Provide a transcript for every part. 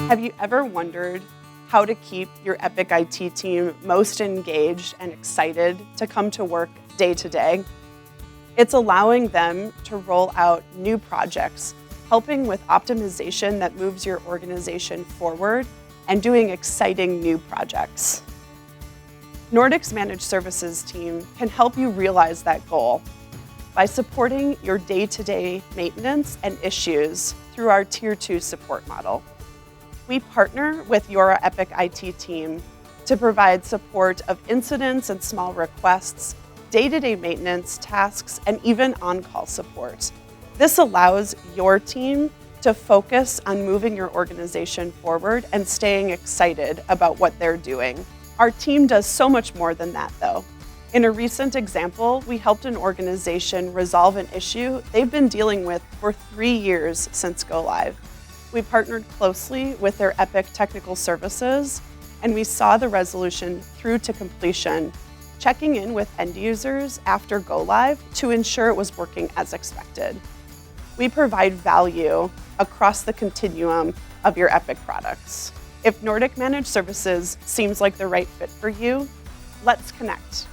Have you ever wondered how to keep your Epic IT team most engaged and excited to come to work day to day? It's allowing them to roll out new projects, helping with optimization that moves your organization forward, and doing exciting new projects. Nordic's Managed Services team can help you realize that goal by supporting your day-to-day maintenance and issues through our Tier 2 support model. We partner with your Epic IT team to provide support of incidents and small requests, day-to-day maintenance tasks, and even on-call support. This allows your team to focus on moving your organization forward and staying excited about what they're doing. Our team does so much more than that, though. In a recent example, we helped an organization resolve an issue they've been dealing with for 3 years since go live. We partnered closely with their Epic technical services, and we saw the resolution through to completion, checking in with end users after go live to ensure it was working as expected. We provide value across the continuum of your Epic products. If Nordic Managed Services seems like the right fit for you, let's connect.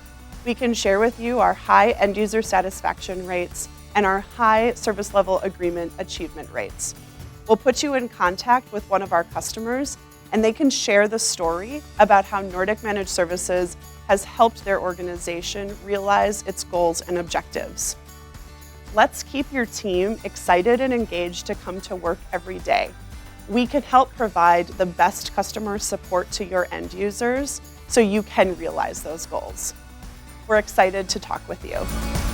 We can share with you our high end user satisfaction rates and our high service level agreement achievement rates. We'll put you in contact with one of our customers, and they can share the story about how Nordic Managed Services has helped their organization realize its goals and objectives. Let's keep your team excited and engaged to come to work every day. We can help provide the best customer support to your end users so you can realize those goals. We're excited to talk with you.